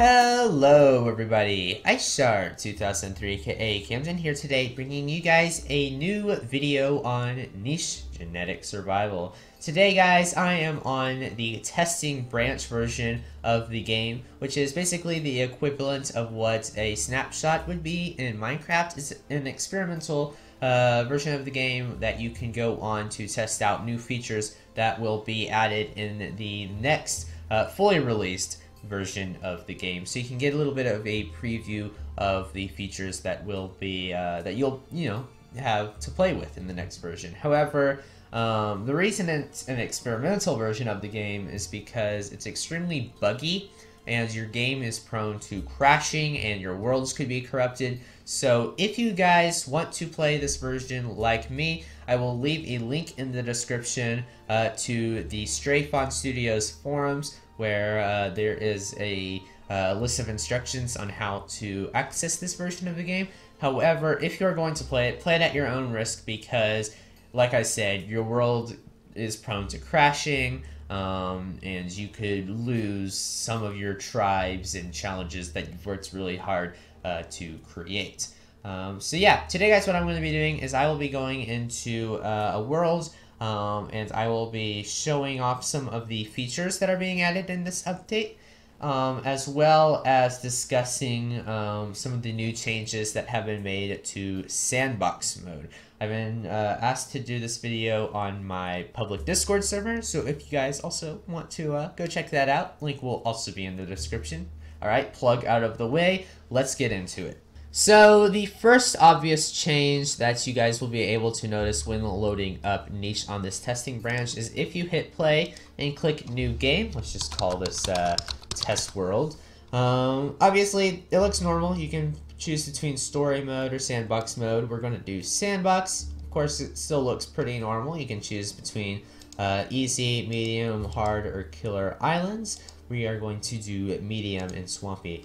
Hello everybody, iShard 2003 aka Camden here today bringing you guys a new video on niche genetic survival. Today guys, I am on the testing branch version of the game, which is basically the equivalent of what a snapshot would be in Minecraft. It's an experimental version of the game that you can go on to test out new features that will be added in the next fully released version of the game, so you can get a little bit of a preview of the features that will be that you'll have to play with in the next version. However, the reason it's an experimental version of the game is because it's extremely buggy and your game is prone to crashing and your worlds could be corrupted. So if you guys want to play this version like me, I will leave a link in the description to the Stray Fawn Studios forums, where there is a list of instructions on how to access this version of the game. However, if you're going to play it at your own risk, because, like I said, your world is prone to crashing, and you could lose some of your tribes and challenges that you've worked really hard to create. So yeah, today guys, what I'm going to be doing is I will be going into a world, and I will be showing off some of the features that are being added in this update, as well as discussing some of the new changes that have been made to sandbox mode. I've been asked to do this video on my public Discord server, so if you guys also want to go check that out, link will also be in the description. Alright, plug out of the way, let's get into it. So the first obvious change that you guys will be able to notice when loading up niche on this testing branch is if you hit play and click new game. Let's just call this test world. Obviously it looks normal. You can choose between story mode or sandbox mode. We're going to do sandbox. Of course, it still looks pretty normal. You can choose between easy, medium, hard, or killer islands. We are going to do medium and swampy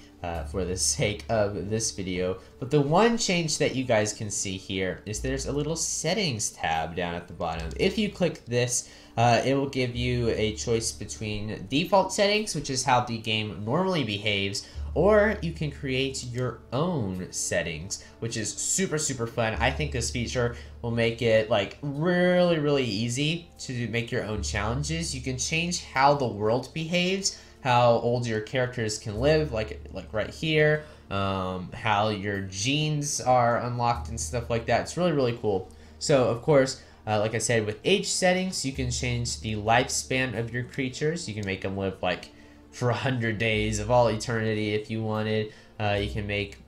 for the sake of this video. But the one change that you guys can see here is there's a little settings tab down at the bottom. If you click this, it will give you a choice between default settings, which is how the game normally behaves, or you can create your own settings, which is super fun. I think this feature will make it like really easy to make your own challenges. You can change how the world behaves, how old your characters can live, like right here, how your genes are unlocked and stuff like that. It's really cool. So of course, like I said, with age settings, you can change the lifespan of your creatures. You can make them live like for 100 days of all eternity if you wanted. You can make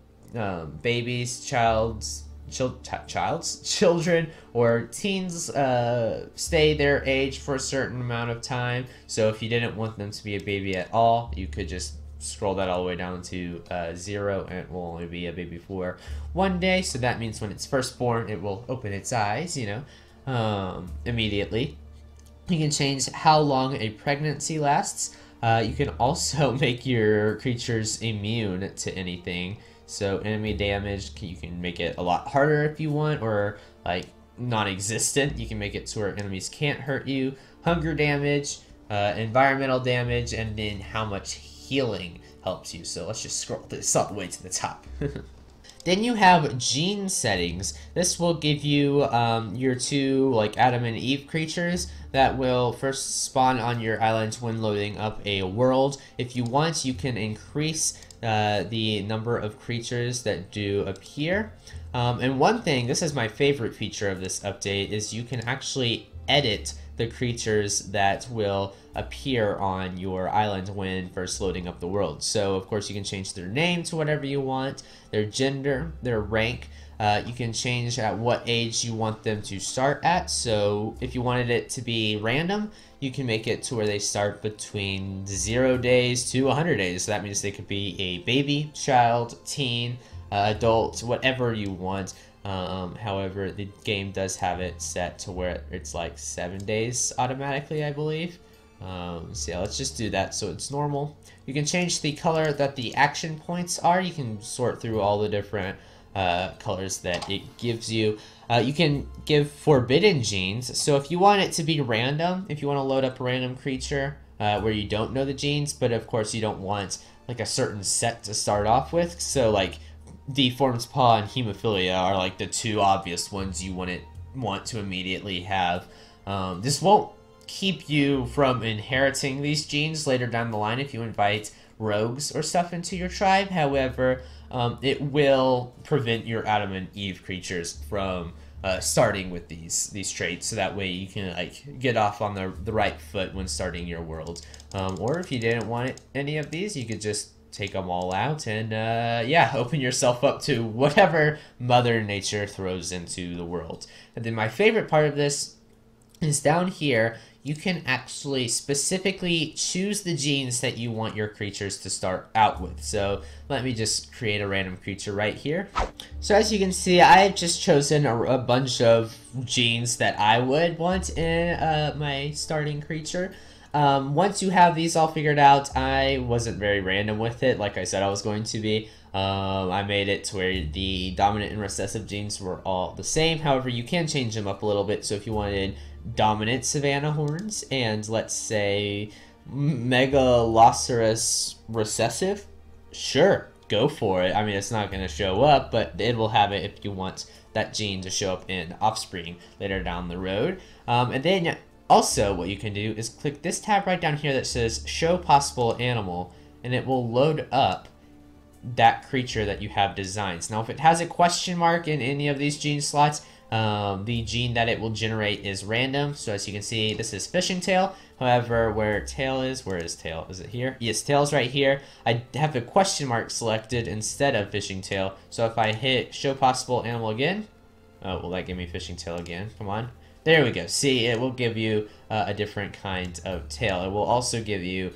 babies, children, or teens stay their age for a certain amount of time. So if you didn't want them to be a baby at all, you could just scroll that all the way down to 0, and it will only be a baby for 1 day. So that means when it's first born, it will open its eyes, immediately. You can change how long a pregnancy lasts. You can also make your creatures immune to anything. So enemy damage, you can make it a lot harder if you want, or like non-existent. You can make it to where enemies can't hurt you. Hunger damage, environmental damage, and then how much healing helps you. So let's just scroll this all the way to the top. Then you have gene settings. This will give you your two like Adam and Eve creatures that will first spawn on your island when loading up a world. If you want, you can increase the number of creatures that do appear. And one thing, this is my favorite feature of this update, is you can actually edit the creatures that will appear on your island when first loading up the world. So of course you can change their name to whatever you want, their gender, their rank. You can change at what age you want them to start at. So if you wanted it to be random, you can make it to where they start between 0 days to 100 days. So that means they could be a baby, child, teen, adult, whatever you want. However, the game does have it set to where it's like 7 days automatically, I believe. So yeah, let's just do that so it's normal. You can change the color that the action points are. You can sort through all the different colors that it gives you. You can give forbidden genes. So if you want it to be random, if you want to load up a random creature, where you don't know the genes, but of course you don't want like a certain set to start off with. So like deformed paw and hemophilia are like the two obvious ones you wouldn't want to immediately have. This won't keep you from inheriting these genes later down the line if you invite rogues or stuff into your tribe. However, it will prevent your Adam and Eve creatures from starting with these traits, so that way you can like get off on the right foot when starting your world. Or if you didn't want any of these, you could just take them all out and yeah, open yourself up to whatever Mother Nature throws into the world. And then my favorite part of this is down here. You can actually specifically choose the genes that you want your creatures to start out with. So let me just create a random creature right here. So as you can see, I've just chosen a bunch of genes that I would want in my starting creature. Once you have these all figured out, I wasn't very random with it, like I said I was going to be. I made it to where the dominant and recessive genes were all the same. However, you can change them up a little bit. So if you wanted dominant savanna horns and let's say megaloceros recessive, sure, go for it. I mean, it's not going to show up, but it will have it if you want that gene to show up in offspring later down the road. And then also what you can do is click this tab right down here that says show possible animal, and it will load up that creature that you have designed. Now if it has a question mark in any of these gene slots, the gene that it will generate is random. So as you can see, this is fishing tail. However, where tail is, where is tail? Is it here? Yes, tail's right here. I have a question mark selected instead of fishing tail. So if I hit show possible animal again, oh, will that give me fishing tail again? Come on. There we go. See, it will give you a different kind of tail. It will also give you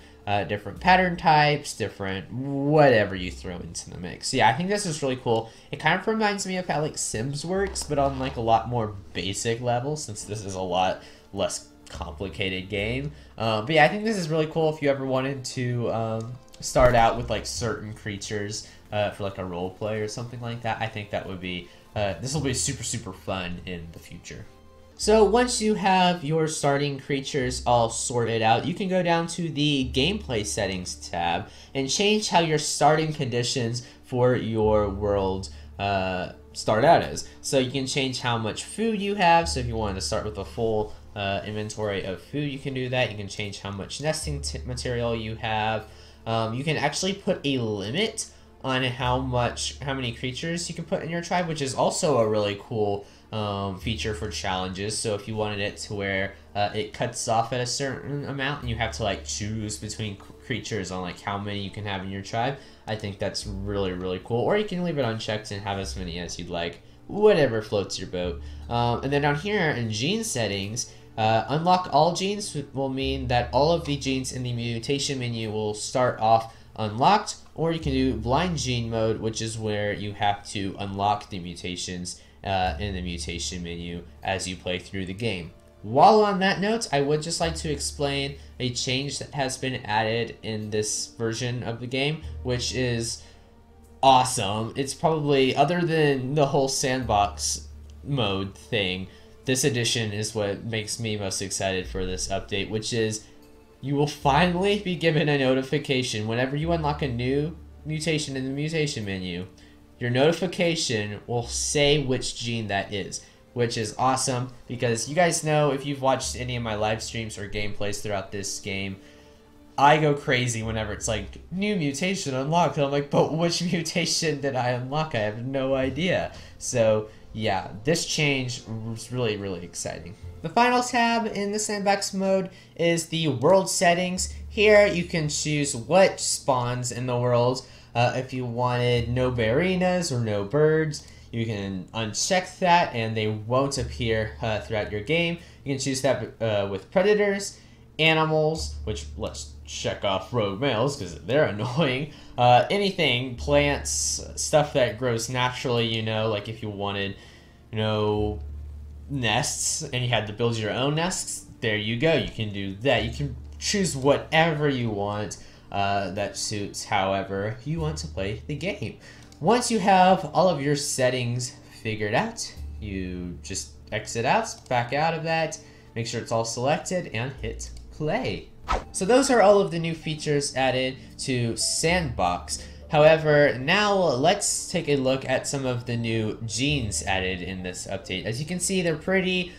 different pattern types, different whatever you throw into the mix. Yeah, I think this is really cool. It kind of reminds me of how like Sims works, but on like a lot more basic level, since this is a lot less complicated game. But yeah, I think this is really cool if you ever wanted to start out with like certain creatures for like a role play or something like that. I think that would be, this will be super fun in the future. So once you have your starting creatures all sorted out, you can go down to the gameplay settings tab and change how your starting conditions for your world start out as. So you can change how much food you have. So if you wanted to start with a full inventory of food, you can do that. You can change how much nesting material you have. You can actually put a limit on how many creatures you can put in your tribe, which is also a really cool feature for challenges. So if you wanted it to where it cuts off at a certain amount and you have to like choose between creatures on like how many you can have in your tribe, I think that's really cool. Or you can leave it unchecked and have as many as you'd like, whatever floats your boat. And then down here in gene settings, unlock all genes will mean that all of the genes in the mutation menu will start off unlocked, or you can do blind gene mode, which is where you have to unlock the mutations in the mutation menu as you play through the game. While on that note, I would just like to explain a change that has been added in this version of the game, which is awesome. It's probably, other than the whole sandbox mode thing, this edition is what makes me most excited for this update, which is you will finally be given a notification whenever you unlock a new mutation in the mutation menu. Your notification will say which gene that is, which is awesome because you guys know, if you've watched any of my live streams or gameplays throughout this game, I go crazy whenever it's like new mutation unlocked, and I'm like, but which mutation did I unlock? I have no idea. So yeah, this change was really exciting. The final tab in the sandbox mode is the world settings. Here you can choose what spawns in the world. If you wanted no ballerinas or no birds, you can uncheck that and they won't appear throughout your game. You can choose that with predators, animals, which let's check off rogue males because they're annoying. Anything, plants, stuff that grows naturally, you know, like if you wanted, you know, nests and you had to build your own nests, there you go. You can do that. You can choose whatever you want. That suits however you want to play the game. Once you have all of your settings figured out, you just exit out, back out of that, make sure it's all selected, and hit play. So those are all of the new features added to Sandbox. However, now let's take a look at some of the new genes added in this update. As you can see, they're pretty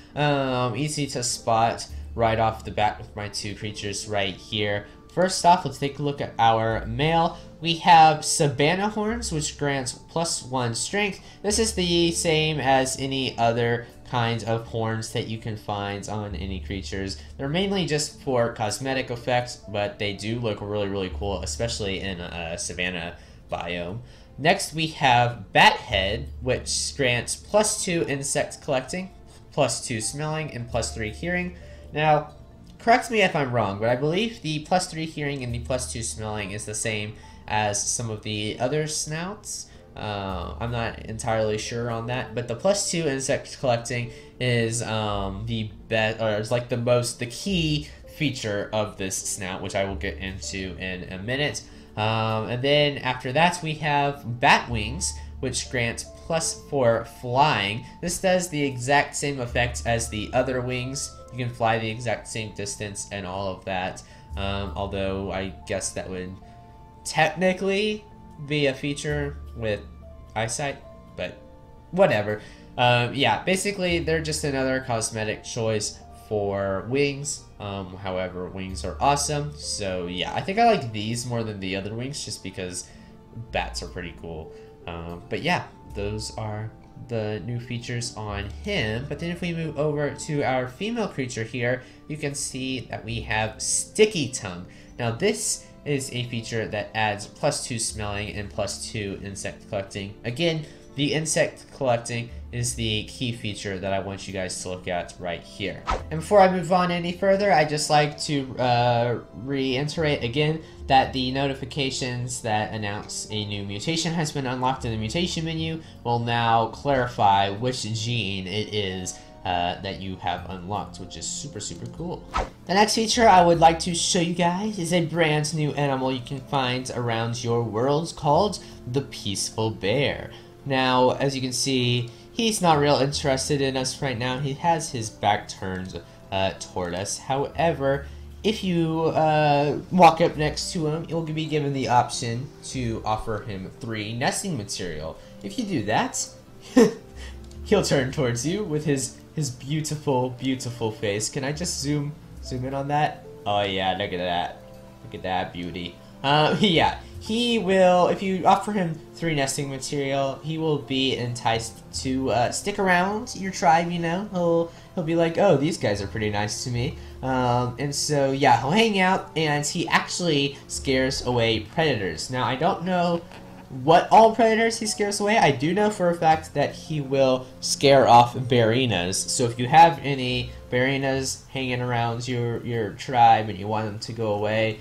easy to spot right off the bat with my two creatures right here. First off, let's take a look at our male. We have Savannah Horns, which grants +1 strength. This is the same as any other kind of horns that you can find on any creatures. They're mainly just for cosmetic effects, but they do look really, really cool, especially in a Savannah biome. Next, we have Bat Head, which grants +2 insect collecting, +2 smelling, and +3 hearing. Now, correct me if I'm wrong, but I believe the +3 hearing and the +2 smelling is the same as some of the other snouts. I'm not entirely sure on that, but the +2 insect collecting is the best, or it's like the key feature of this snout, which I will get into in a minute. And then after that, we have Bat Wings, which grants +4 flying. This does the exact same effect as the other wings. You can fly the exact same distance and all of that. Although I guess that would technically be a feature with eyesight, but whatever. Yeah, basically they're just another cosmetic choice for wings. However, wings are awesome. So yeah, I think I like these more than the other wings just because bats are pretty cool. But yeah, those are the new features on him. But then if we move over to our female creature here, you can see that we have Sticky Tongue. Now this is a feature that adds +2 smelling and +2 insect collecting. Again, the insect collecting is the key feature that I want you guys to look at right here. And before I move on any further, I'd just like to reiterate again that the notifications that announce a new mutation has been unlocked in the mutation menu will now clarify which gene it is that you have unlocked, which is super, super cool. The next feature I would like to show you guys is a brand new animal you can find around your world called the Peaceful Bear. Now, as you can see, he's not real interested in us right now. He has his back turned toward us. However, if you walk up next to him, you'll be given the option to offer him 3 nesting material. If you do that, he'll turn towards you with his beautiful, beautiful face. Can I just zoom in on that? Oh yeah, look at that. Look at that beauty. Yeah, he will, if you offer him 3 nesting material, he will be enticed to stick around your tribe, you know. He'll be like, oh, these guys are pretty nice to me. And so, yeah, he'll hang out, and he actually scares away predators. Now, I don't know what all predators he scares away. I do know for a fact that he will scare off Barinas. So if you have any Barinas hanging around your tribe and you want them to go away,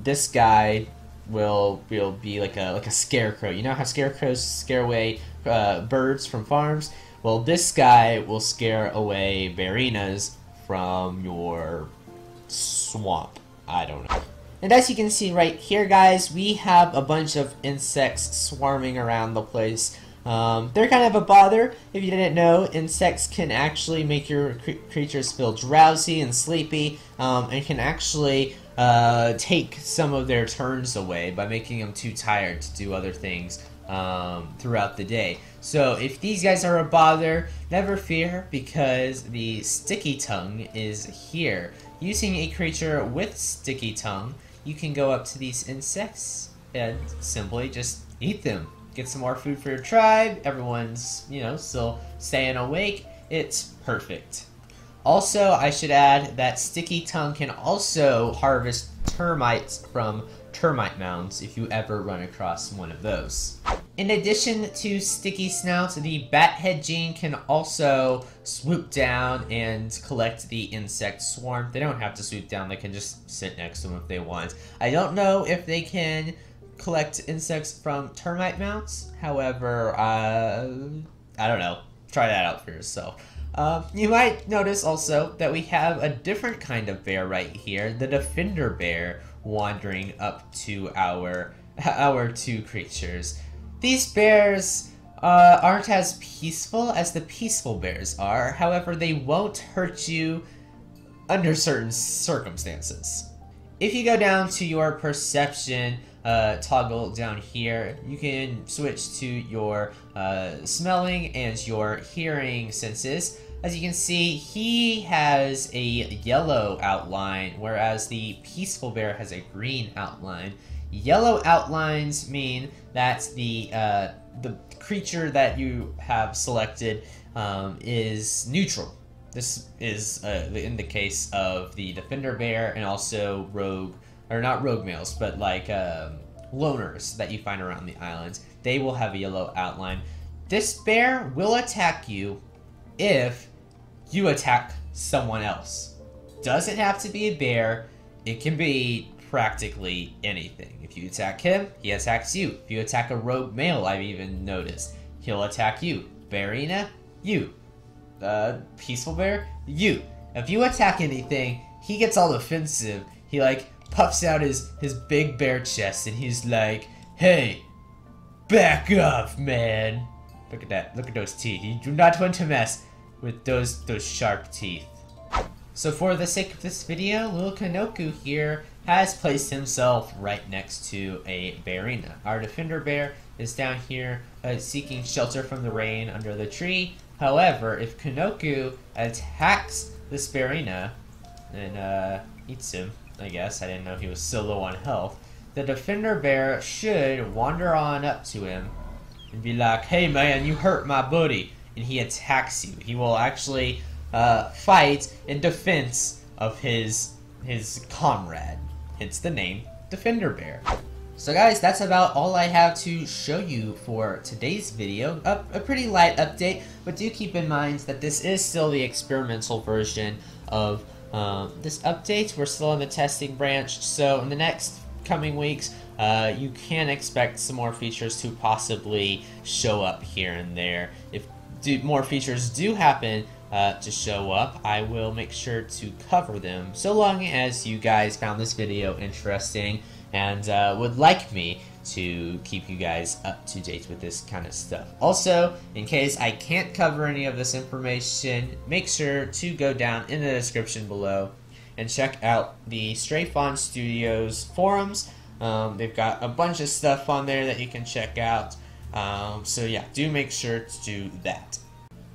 this guy will be like a scarecrow. You know how scarecrows scare away birds from farms? Well, this guy will scare away Barinas from your swamp. I don't know. And as you can see right here, guys, we have a bunch of insects swarming around the place. They're kind of a bother. If you didn't know, insects can actually make your creatures feel drowsy and sleepy, and can actually take some of their turns away by making them too tired to do other things throughout the day. So if these guys are a bother, never fear, because the Sticky Tongue is here. Using a creature with Sticky Tongue, you can go up to these insects and simply just eat them. Get some more food for your tribe. Everyone's, you know, still staying awake. It's perfect. Also, I should add that Sticky Tongue can also harvest termites from termite mounds if you ever run across one of those. In addition to Sticky Snout, the Bat Head gene can also swoop down and collect the insect swarm. They don't have to swoop down, they can just sit next to them if they want. I don't know if they can collect insects from termite mounts, however, I don't know. Try that out for yourself. You might notice also that we have a different kind of bear right here, the Defender Bear, wandering up to our 2 creatures. These bears aren't as peaceful as the Peaceful Bears are, however, they won't hurt you under certain circumstances. if you go down to your perception toggle down here, you can switch to your smelling and your hearing senses. As you can see, he has a yellow outline, whereas the peaceful bear has a green outline. Yellow outlines mean that the creature that you have selected is neutral. This is in the case of the defender bear and also rogue, or not rogue males, but like loners that you find around the islands. They will have a yellow outline. This bear will attack you if you attack someone else. Doesn't have to be a bear. It can be practically anything. If you attack him, he attacks you. If you attack a rogue male, I've even noticed, he'll attack you. Bearina, you. Peaceful bear, you. If you attack anything, he gets all defensive. He like puffs out his big bear chest and he's like, hey, back off, man. Look at that. Look at those teeth. You do not want to mess with those sharp teeth. So for the sake of this video, little Kanoku here has placed himself right next to a bearina. Our defender bear is down here seeking shelter from the rain under the tree. However, if Kanoku attacks this bearina and eats him, I guess, I didn't know he was so low on health, the defender bear should wander on up to him and be like, hey man, you hurt my buddy. And he attacks you. He will actually fight in defense of his comrade. Hence the name Defender Bear. So guys, that's about all I have to show you for today's video. A pretty light update, but do keep in mind that this is still the experimental version of this update. We're still in the testing branch, so in the next coming weeks, you can expect some more features to possibly show up here and there. If more features do happen to show up, I will make sure to cover them, so long as you guys found this video interesting and would like me to keep you guys up to date with this kind of stuff. Also, in case I can't cover any of this information, make sure to go down in the description below and check out the Stray Fawn Studios forums. They've got a bunch of stuff on there that you can check out. So yeah, do make sure to do that.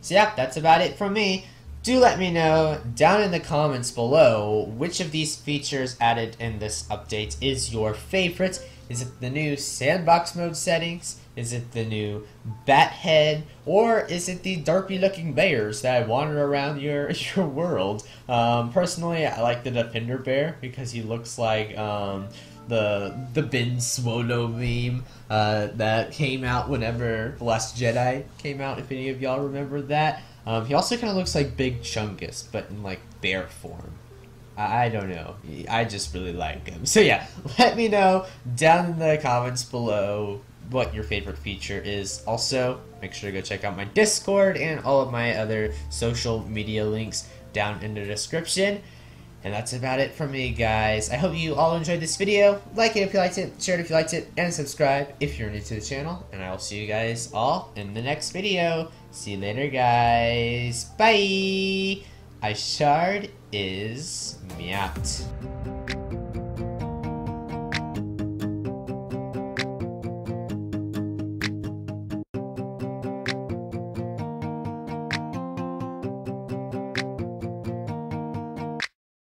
So yeah, that's about it from me. Do let me know down in the comments below which of these features added in this update is your favorite. Is it the new sandbox mode settings? Is it the new bat head? Or is it the derpy looking bears that wander around your world? Personally, I like the defender bear because he looks like the Ben Swolo meme that came out whenever The Last Jedi came out, if any of y'all remember that. He also kind of looks like Big Chungus, but in like bear form. I don't know. I just really like him. So yeah, let me know down in the comments below what your favorite feature is. Also, make sure to go check out my Discord and all of my other social media links down in the description. And that's about it from me, guys. I hope you all enjoyed this video. Like it if you liked it, share it if you liked it, and subscribe if you're new to the channel. And I will see you guys all in the next video. See you later, guys. Bye! Ishard is me out.